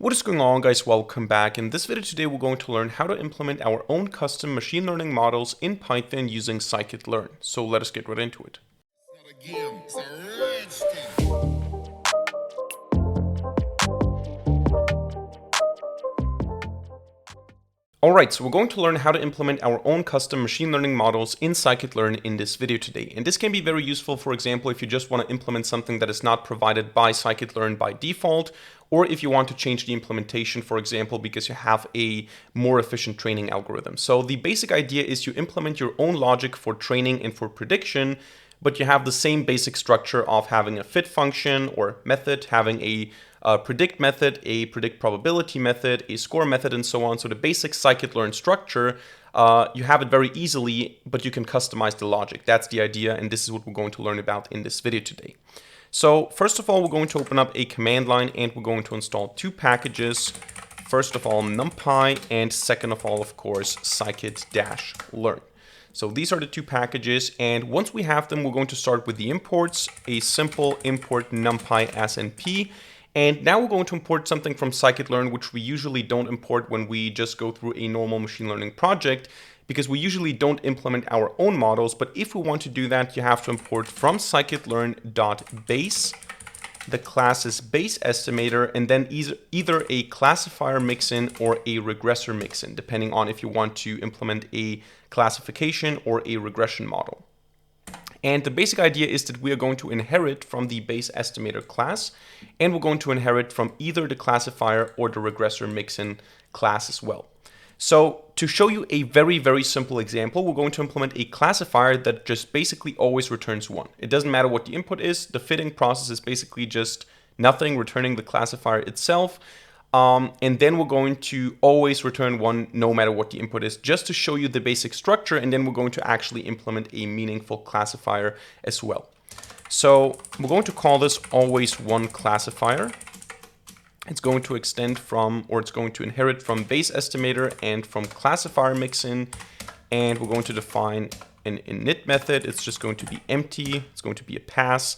What is going on, guys? Welcome back. In this video today, we're going to learn how to implement our own custom machine learning models in Python using Scikit-Learn. So let us get right into it. Alright, so we're going to learn how to implement our own custom machine learning models in Scikit-Learn in this video today. And this can be very useful, for example, if you just want to implement something that is not provided by Scikit-Learn by default, or if you want to change the implementation, for example, because you have a more efficient training algorithm. So the basic idea is you implement your own logic for training and for prediction, but you have the same basic structure of having a fit function or method, having a predict method, a predict probability method, a score method, and so on. So the basic scikit-learn structure, you have it very easily, but you can customize the logic. That's the idea, and this is what we're going to learn about in this video today. So first of all, we're going to open up a command line, and we're going to install two packages. First of all, NumPy, and second of all, of course, scikit-learn. So these are the two packages, and once we have them, we're going to start with the imports, a simple import numpy snp. And now we're going to import something from Scikit-Learn, which we usually don't import when we just go through a normal machine learning project, because we usually don't implement our own models. But if we want to do that, you have to import from scikit-learn.base. The class is base estimator, and then either a classifier mixin or a regressor mixin, depending on if you want to implement a classification or a regression model. And the basic idea is that we are going to inherit from the base estimator class, and we're going to inherit from either the classifier or the regressor mixin class as well. So to show you a very, very simple example, we're going to implement a classifier that just basically always returns 1. It doesn't matter what the input is. The fitting process is basically just nothing, returning the classifier itself. And then we're going to always return 1 no matter what the input is, just to show you the basic structure, and then we're going to actually implement a meaningful classifier as well. So we're going to call this always 1 classifier. It's going to extend from, or it's going to inherit from base estimator and from classifier mixin, and we're going to define an init method. It's just going to be empty. It's going to be a pass.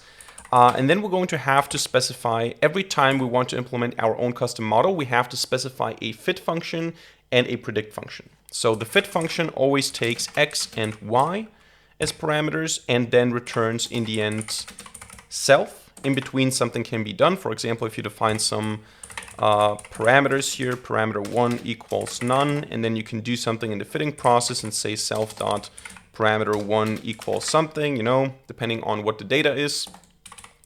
And then we're going to have to specify, every time we want to implement our own custom model, we have to specify a fit function and a predict function. So the fit function always takes x and y as parameters and then returns in the end self. In between, something can be done. For example, if you define some parameters here, parameter 1 equals none, and then you can do something in the fitting process and say self dot parameter 1 equals something, depending on what the data is.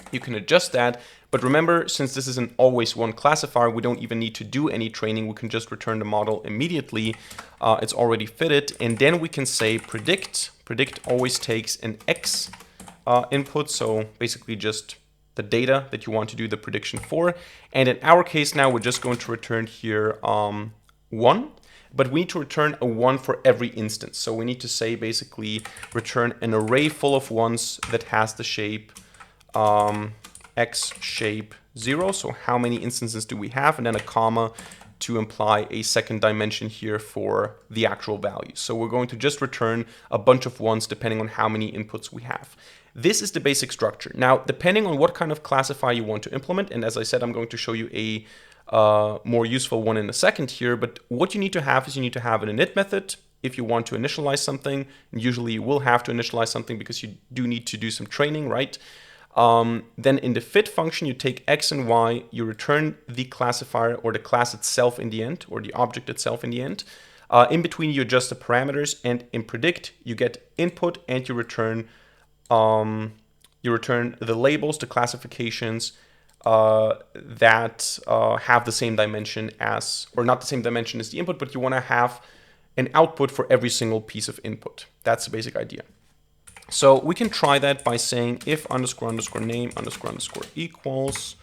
You can adjust that, but remember, since this is an always 1 classifier, we don't even need to do any training. We can just return the model immediately. It's already fitted, and then we can say predict. Predict always takes an x input, so basically just the data that you want to do the prediction for. And in our case now, we're just going to return here 1. But we need to return a 1 for every instance. So we need to say basically return an array full of 1s that has the shape x shape 0. So how many instances do we have? And then a comma to imply a second dimension here for the actual value. So we're going to just return a bunch of 1s depending on how many inputs we have. This is the basic structure. Now, depending on what kind of classifier you want to implement, and as I said, I'm going to show you a more useful one in a second here, but what you need to have is you need to have an init method if you want to initialize something. And usually you will have to initialize something because you do need to do some training, right? Then in the fit function, you take x and y, you return the classifier or the class itself in the end, or the object itself in the end. In between, you adjust the parameters, and in predict, you get input and you return the labels, the classifications that have the same dimension as, or not the same dimension as the input, but you want to have an output for every single piece of input. That's the basic idea. So we can try that by saying if underscore underscore name underscore underscore equals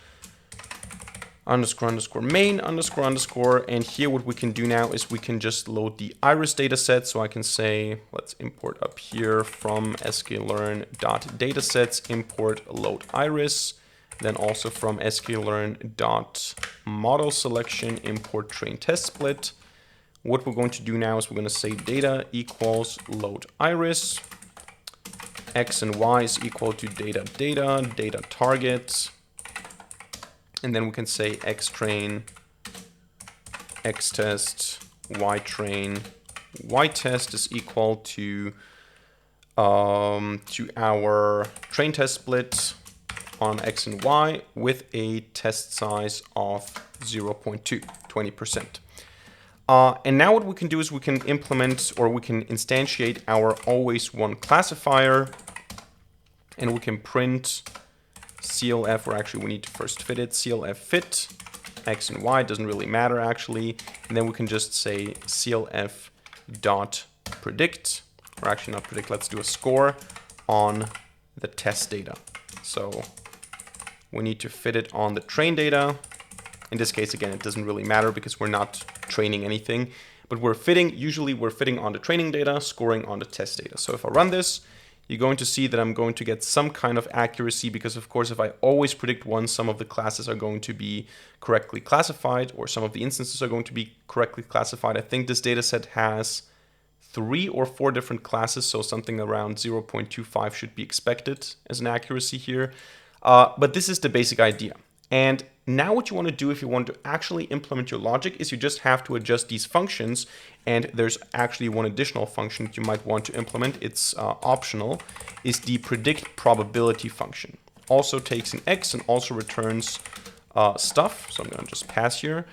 underscore underscore main underscore underscore. And here what we can do now is we can just load the iris data set. So I can say, let's import up here from sklearn.datasets, import load iris. Then also from sklearn.model selection, import train test split. What we're going to do now is we're going to say data equals load iris. X and Y is equal to data target, and then we can say X train x test, y train, y test is equal to our train test split on x and y with a test size of 0.2, 20%. And now what we can do is we can implement, or we can instantiate our always one classifier, and we can print CLF, or actually we need to first fit it, CLF fit x and y, doesn't really matter actually, and then we can just say CLF dot predict, or actually not predict, let's do a score on the test data. So we need to fit it on the train data. In this case, again, it doesn't really matter because we're not training anything, but usually we're fitting on the training data, scoring on the test data. So if I run this, you're going to see that I'm going to get some kind of accuracy because, of course, if I always predict one, some of the classes are going to be correctly classified, or some of the instances are going to be correctly classified. I think this data set has 3 or 4 different classes, so something around 0.25 should be expected as an accuracy here. But this is the basic idea. And now what you want to do if you want to actually implement your logic is you just have to adjust these functions, and there's actually one additional function that you might want to implement. It's optional, is the predict probability function. Also takes an x and also returns stuff, so I'm going to just pass here.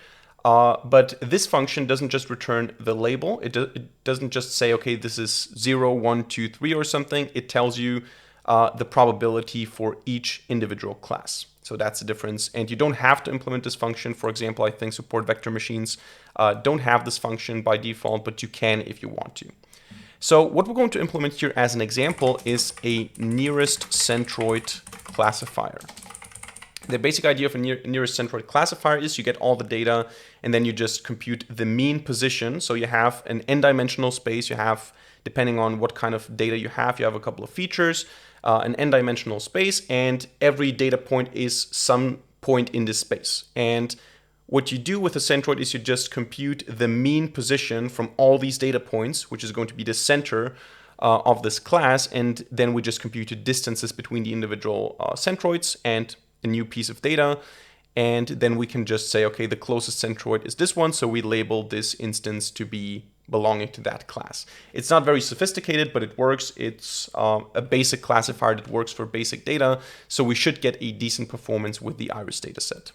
But this function doesn't just return the label. It doesn't just say, okay, this is 0, 1, 2, 3 or something. It tells you the probability for each individual class. So that's the difference. And you don't have to implement this function. For example, I think support vector machines don't have this function by default, but you can if you want to. So what we're going to implement here as an example is a nearest centroid classifier. The basic idea of a nearest centroid classifier is you get all the data and then you just compute the mean position. So you have an n-dimensional space. You have, depending on what kind of data you have a couple of features, an n-dimensional space, and every data point is some point in this space. And what you do with a centroid is you just compute the mean position from all these data points, which is going to be the center of this class, and then we just compute the distances between the individual centroids and a new piece of data. And then we can just say, okay, the closest centroid is this one, so we label this instance to be belonging to that class. It's not very sophisticated, but it works. It's a basic classifier that works for basic data, so we should get a decent performance with the iris dataset.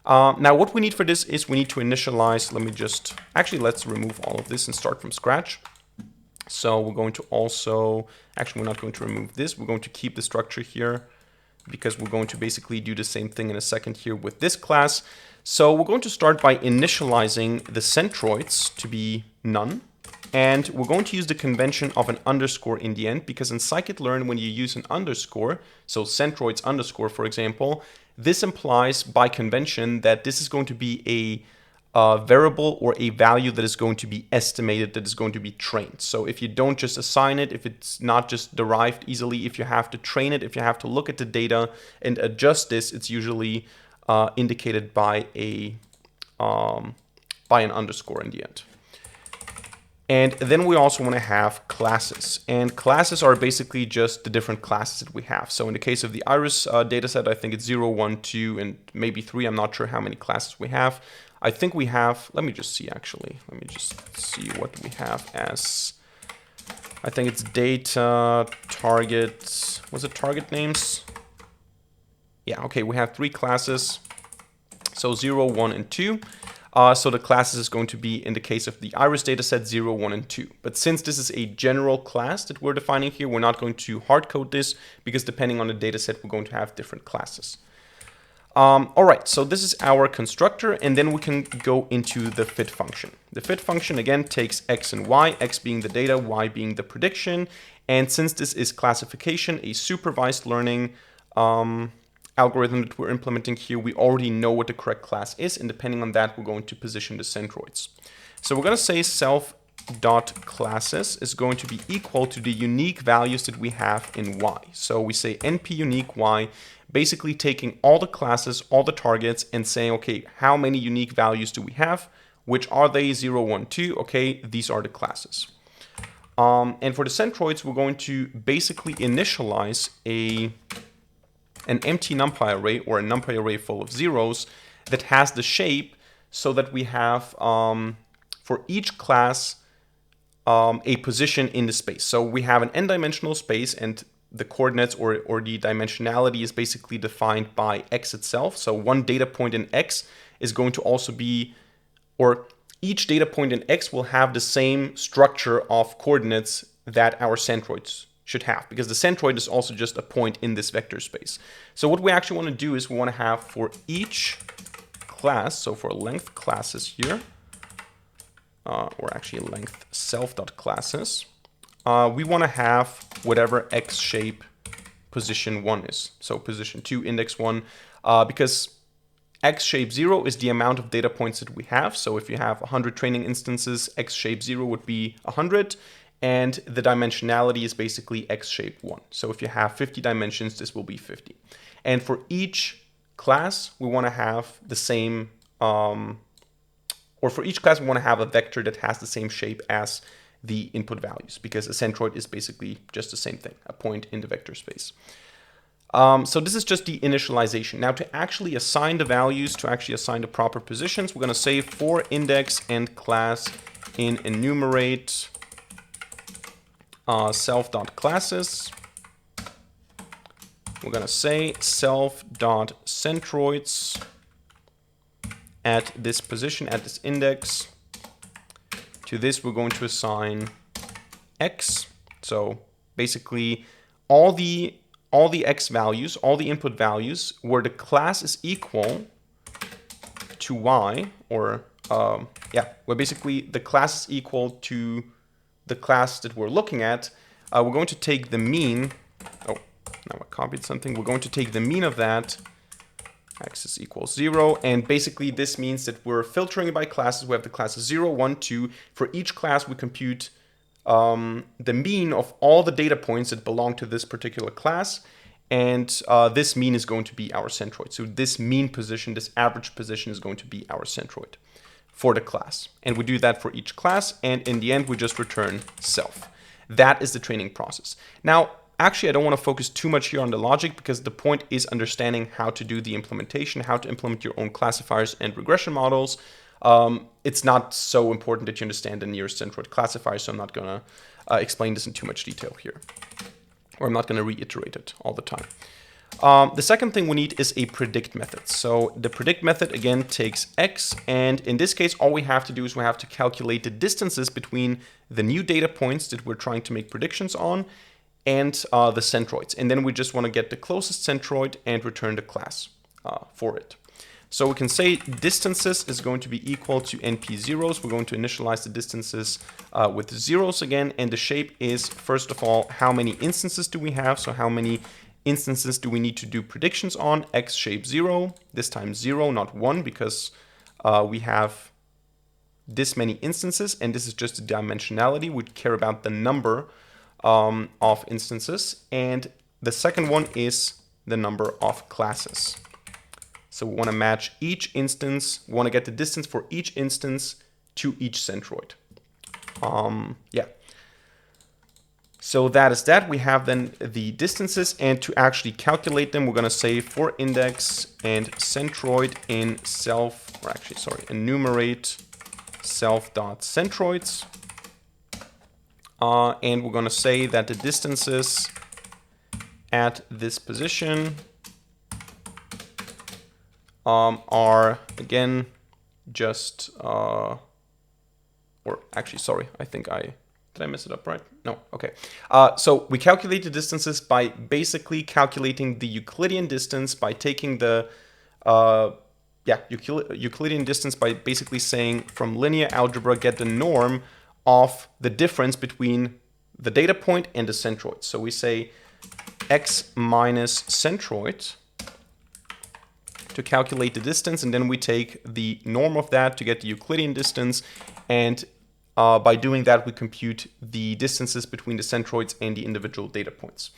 Now what we need for this is we need to initialize, let's remove all of this and start from scratch. So we're going to also, we're not going to remove this, we're going to keep the structure here, because we're going to basically do the same thing in a second here with this class. So we're going to start by initializing the centroids to be none. And we're going to use the convention of an underscore in the end, because in Scikit-Learn, when you use an underscore, so centroids underscore, for example, this implies by convention that this is going to be a variable or a value that is going to be estimated, that is going to be trained. So if you don't just assign it, if it's not just derived easily, if you have to train it, if you have to look at the data and adjust this, it's usually indicated by an underscore in the end. And then we also want to have classes, and classes are basically just the different classes that we have. So in the case of the iris dataset, I think it's 0, 1, 2, and maybe 3. I'm not sure how many classes we have. I think we have, let me just see what we have as, I think it's data, target, was it target names? Yeah, okay, we have 3 classes, so 0, 1, and 2. So the classes is going to be, in the case of the iris dataset, 0, 1, and 2. But since this is a general class that we're defining here, we're not going to hard code this, because depending on the dataset, we're going to have different classes. All right, so this is our constructor, and then we can go into the fit function. The fit function, again, takes x and y, x being the data, y being the prediction. And since this is classification, a supervised learning algorithm that we're implementing here, we already know what the correct class is, and depending on that, we're going to position the centroids. So we're going to say self.classes is going to be equal to the unique values that we have in y. So we say np unique y, basically taking all the classes, all the targets, and saying, okay, how many unique values do we have? Which are they? 0, 1, 2. Okay, these are the classes. And for the centroids, we're going to basically initialize an empty numpy array, or a numpy array full of zeros, that has the shape so that we have for each class a position in the space. So we have an n-dimensional space, and the coordinates or the dimensionality is basically defined by x itself. So one data point in x is going to also be, or each data point in x will have the same structure of coordinates that our centroids should have, because the centroid is also just a point in this vector space. So what we actually want to do is we want to have for each class, so for length classes here, or actually length self.classes, we want to have whatever x shape position 1 is. So position 2, index 1, because x shape 0 is the amount of data points that we have. So if you have 100 training instances, x shape 0 would be 100, and the dimensionality is basically x shape 1. So if you have 50 dimensions, this will be 50. And for each class, we want to have the same, or for each class, we want to have a vector that has the same shape as the input values, because a centroid is basically just the same thing, a point in the vector space. So this is just the initialization. Now to actually assign the values, to actually assign the proper positions, we're going to say for index and class in enumerate self.classes. We're going to say self.centroids at this position, at this index. To this, we're going to assign x. So basically, all the x values, all the input values, where the class is equal to y, or where basically the class is equal to the class that we're looking at, we're going to take the mean. Oh, now I copied something. We're going to take the mean of that. X is equals 0, and basically this means that we're filtering by classes. We have the classes 0, 1, 2. For each class, we compute the mean of all the data points that belong to this particular class, and this mean is going to be our centroid. So this mean position, this average position, is going to be our centroid for the class. And we do that for each class, and in the end, we just return self. That is the training process. Now, actually, I don't want to focus too much here on the logic, because the point is understanding how to do the implementation, how to implement your own classifiers and regression models. It's not so important that you understand the nearest centroid classifier, so I'm not going to explain this in too much detail here, or I'm not going to reiterate it all the time. The second thing we need is a predict method. So the predict method, again, takes x, and in this case, all we have to do is we have to calculate the distances between the new data points that we're trying to make predictions on and the centroids. And then we just want to get the closest centroid and return the class for it. So we can say distances is going to be equal to np zeros. We're going to initialize the distances with zeros again. And the shape is, first of all, how many instances do we have? So how many instances do we need to do predictions on? X shape 0, this time 0, not 1, because we have this many instances, and this is just the dimensionality. We care about the number of instances, and the second one is the number of classes. So we want to match each instance, we want to get the distance for each instance to each centroid. So that is that. We have then the distances, and to actually calculate them, we're going to say for index and centroid in enumerate self.centroids. And we're going to say that the distances at this position are, again, just, I think did I mess it up, right? No, okay. So we calculate the distances by basically calculating the Euclidean distance by taking the, Euclidean distance by basically saying from linear algebra, get the norm of the difference between the data point and the centroid. So we say x minus centroid to calculate the distance, and then we take the norm of that to get the Euclidean distance, and by doing that we compute the distances between the centroids and the individual data points.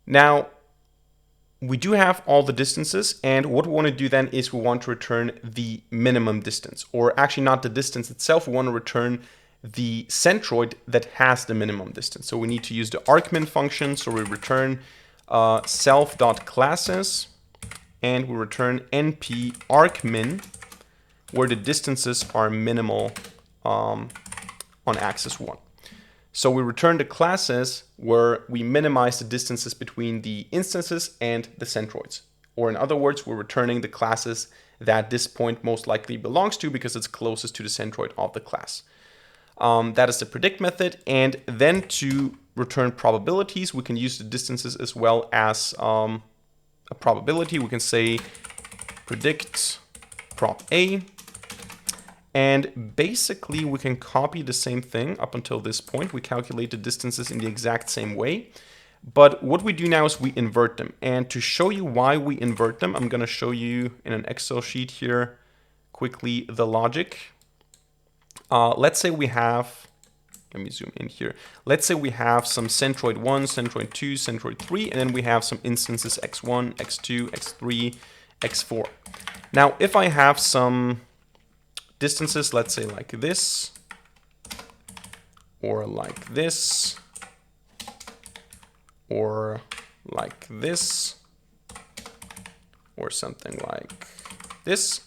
Now, we do have all the distances, and what we want to do then is we want to return the minimum distance, or actually not the distance itself, we want to return the centroid that has the minimum distance. So we need to use the arcmin function. So we return self.classes, and we return np arcmin where the distances are minimal on axis 1. So we return the classes where we minimize the distances between the instances and the centroids. Or in other words, we're returning the classes that this point most likely belongs to because it's closest to the centroid of the class. That is the predict method. And then to return probabilities, we can use the distances as well as a probability. We can say predict prop A. And basically, we can copy the same thing up until this point. We calculate the distances in the exact same way. But what we do now is we invert them. And to show you why we invert them, I'm going to show you in an Excel sheet here quickly the logic. Let's say we have, let me zoom in here. Let's say we have some centroid 1, centroid 2, centroid 3, and then we have some instances x1, x2, x3, x4. Now, if I have some distances, let's say like this, or like this, or like this, or something like this,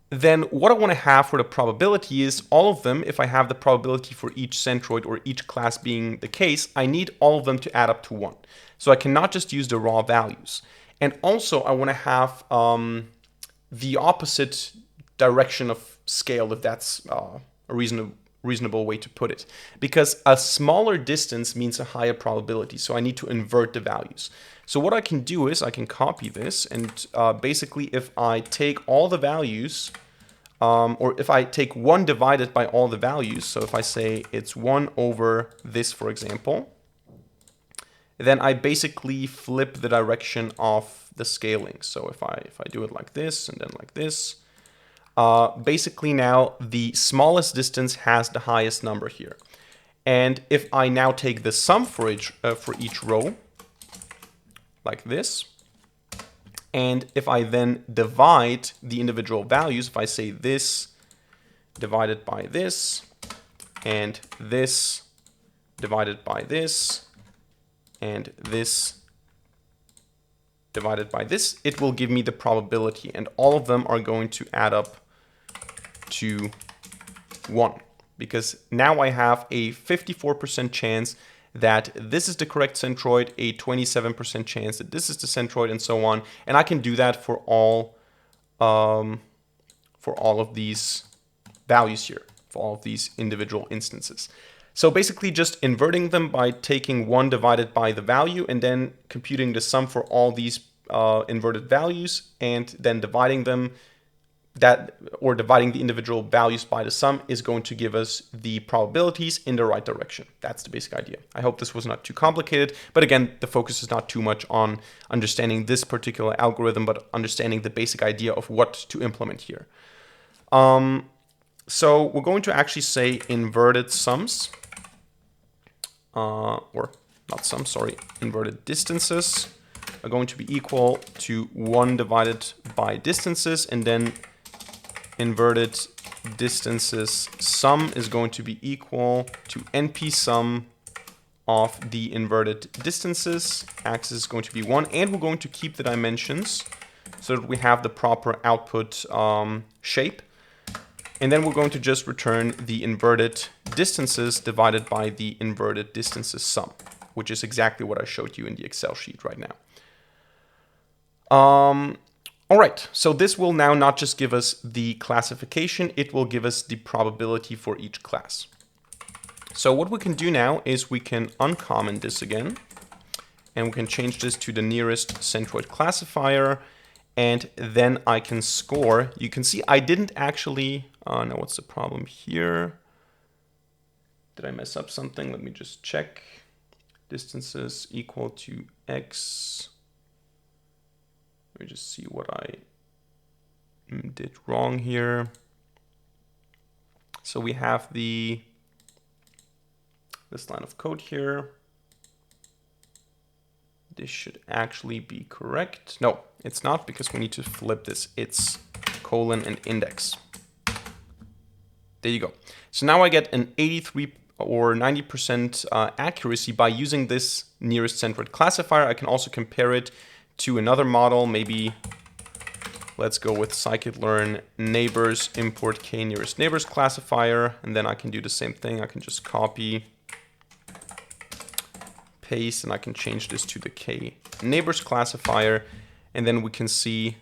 then what I want to have for the probability is all of them. If I have the probability for each centroid or each class being the case, I need all of them to add up to 1. So I cannot just use the raw values. And also I want to have the opposite direction of scale, if that's a reasonable way to put it. Because a smaller distance means a higher probability. So I need to invert the values. So what I can do is I can copy this, and basically if I take all the values, or if I take 1 divided by all the values, so if I say it's 1 over this, for example, then I basically flip the direction of the scaling. So if I do it like this and then like this, basically now the smallest distance has the highest number here. And if I now take the sum for each row, like this, and if I then divide the individual values, if I say this divided by this, and this divided by this, and this divided by this, it will give me the probability, and all of them are going to add up to 1, because now I have a 54% chance that this is the correct centroid, a 27% chance that this is the centroid, and so on. And I can do that for all of these values here, for all of these individual instances. So basically just inverting them by taking 1 divided by the value and then computing the sum for all these inverted values and then dividing them, dividing the individual values by the sum is going to give us the probabilities in the right direction. That's the basic idea. I hope this was not too complicated, but again, the focus is not too much on understanding this particular algorithm, but understanding the basic idea of what to implement here. So we're going to actually say inverted sums, or not sums, sorry, inverted distances are going to be equal to 1 divided by distances, and then inverted distances sum is going to be equal to NP sum of the inverted distances. Axis is going to be 1, and we're going to keep the dimensions so that we have the proper output shape. And then we're going to just return the inverted distances divided by the inverted distances sum, which is exactly what I showed you in the Excel sheet right now. All right, so this will now not just give us the classification, it will give us the probability for each class. So what we can do now is we can uncomment this again, and we can change this to the nearest centroid classifier, and then I can score. You can see I didn't actually, now what's the problem here? Did I mess up something? Let me just check. Distances equal to x. Let me just see what I did wrong here. So we have this line of code here. This should actually be correct. No, it's not, because we need to flip this. It's colon and index. There you go. So now I get an 83 or 90% accuracy by using this nearest centroid classifier. I can also compare it to another model, maybe let's go with scikit-learn neighbors import k nearest neighbors classifier, and then I can do the same thing. I can just copy, paste, and I can change this to the k neighbors classifier, and then we can see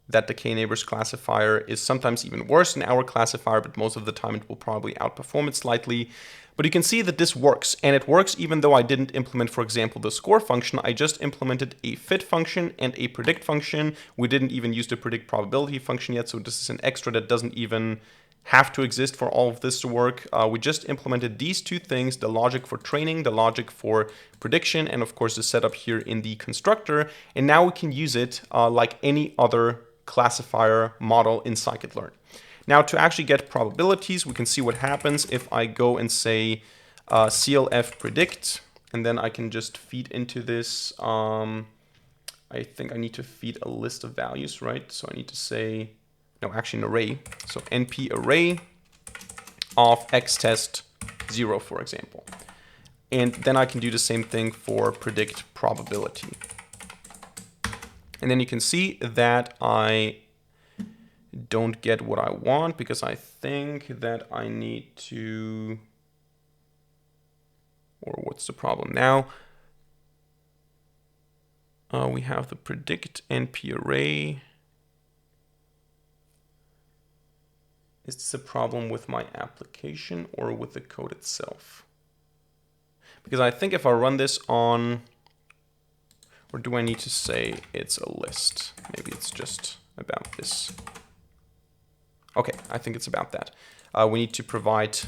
that the k neighbors classifier is sometimes even worse than our classifier, but most of the time it will probably outperform it slightly. But you can see that this works, and it works even though I didn't implement, for example, the score function. I just implemented a fit function and a predict function. We didn't even use the predict probability function yet, so this is an extra that doesn't even have to exist for all of this to work. We just implemented these two things, the logic for training, the logic for prediction, and of course the setup here in the constructor. And now we can use it like any other classifier model in scikit-learn. Now, to actually get probabilities, we can see what happens if I go and say CLF predict, and then I can just feed into this. I think I need to feed a list of values, right? So I need to say, no, actually an array. So NP array of xtest 0, for example. And then I can do the same thing for predict probability. And then you can see that I don't get what I want because I think that I need to, or what's the problem now? We have the predict NP array. Is this a problem with my application or with the code itself? Because I think if I run this on, or do I need to say it's a list? Maybe it's just about this. Okay, I think it's about that. We need to provide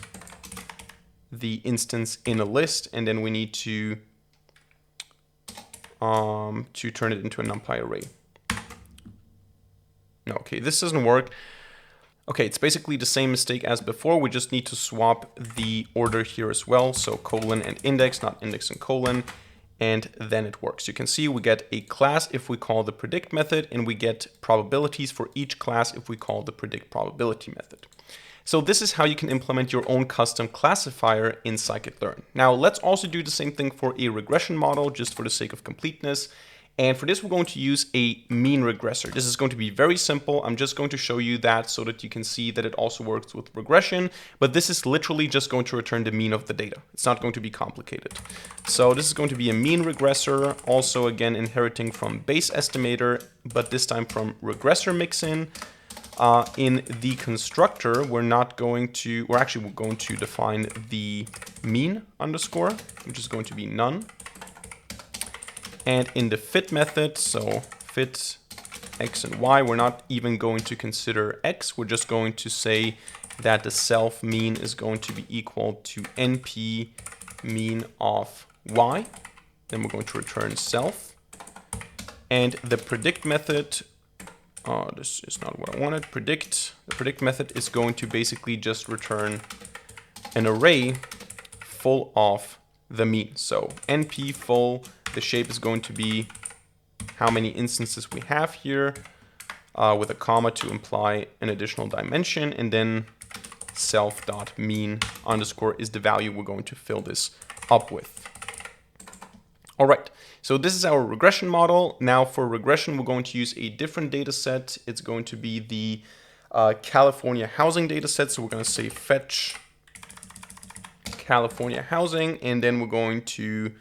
the instance in a list, and then we need to turn it into a NumPy array. No, okay, this doesn't work. Okay, it's basically the same mistake as before. We just need to swap the order here as well. So colon and index, not index and colon. And then it works. You can see we get a class if we call the predict method, and we get probabilities for each class if we call the predict probability method. So this is how you can implement your own custom classifier in scikit-learn. Now let's also do the same thing for a regression model, just for the sake of completeness. And for this, we're going to use a mean regressor. This is going to be very simple. I'm just going to show you that so that you can see that it also works with regression. But this is literally just going to return the mean of the data. It's not going to be complicated. So this is going to be a mean regressor, also again inheriting from base estimator, but this time from regressor mixin. In the constructor, we're going to define the mean underscore, which is going to be none. And in the fit method, so fit x and y, we're not even going to consider x. We're just going to say that the self mean is going to be equal to np mean of y. Then we're going to return self. And the predict method, this is not what I wanted. The predict method is going to basically just return an array full of the mean. So np full. The shape is going to be how many instances we have here, with a comma to imply an additional dimension, and then self.mean underscore is the value we're going to fill this up with. All right, so this is our regression model. Now for regression, we're going to use a different data set. It's going to be the California housing data set. So we're going to say fetch California housing, and then we're going to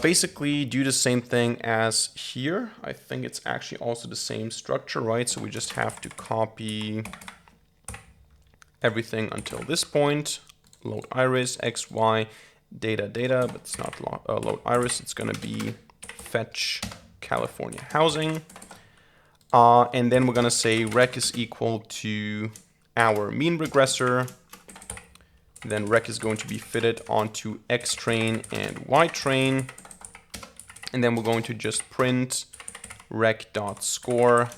basically do the same thing as here. I think it's actually also the same structure, right? So we just have to copy everything until this point. Load iris, x, y, data, but it's not load iris. It's going to be fetch California housing. And then we're going to say rec is equal to our mean regressor. Then rec is going to be fitted onto x train and y train. And then we're going to just print rec.score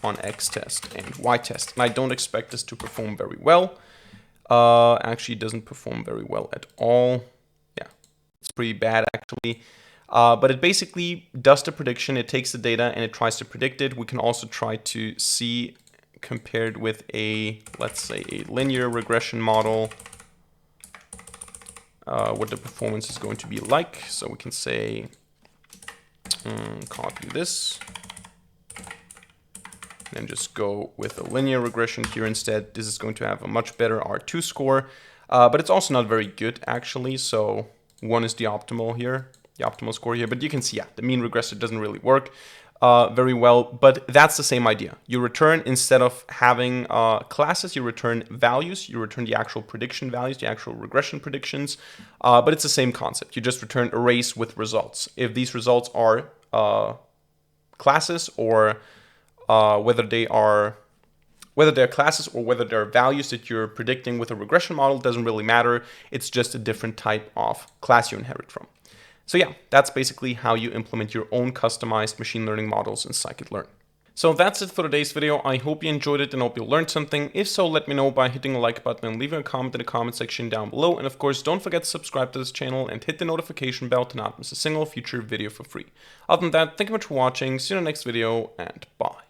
on x test and y test. And I don't expect this to perform very well. Actually, it doesn't perform very well at all. Yeah, it's pretty bad actually. But it basically does the prediction. It takes the data and it tries to predict it. We can also try to see, compared with a, let's say, a linear regression model, what the performance is going to be like. So we can say, copy this, and just go with a linear regression here instead. This is going to have a much better R2 score, but it's also not very good actually. So 1 is the optimal here, the optimal score here. But you can see, yeah, the mean regressor doesn't really work very well, but that's the same idea. You return, instead of having classes, you return values, you return the actual prediction values, the actual regression predictions, but it's the same concept. You just return arrays with results. If these results are classes, or whether they're classes or whether they're values that you're predicting with a regression model, doesn't really matter. It's just a different type of class you inherit from. So yeah, that's basically how you implement your own customized machine learning models in Scikit-Learn. So that's it for today's video. I hope you enjoyed it and hope you learned something. If so, let me know by hitting the like button and leaving a comment in the comment section down below. And of course, don't forget to subscribe to this channel and hit the notification bell to not miss a single future video for free. Other than that, thank you much for watching. See you in the next video, and bye.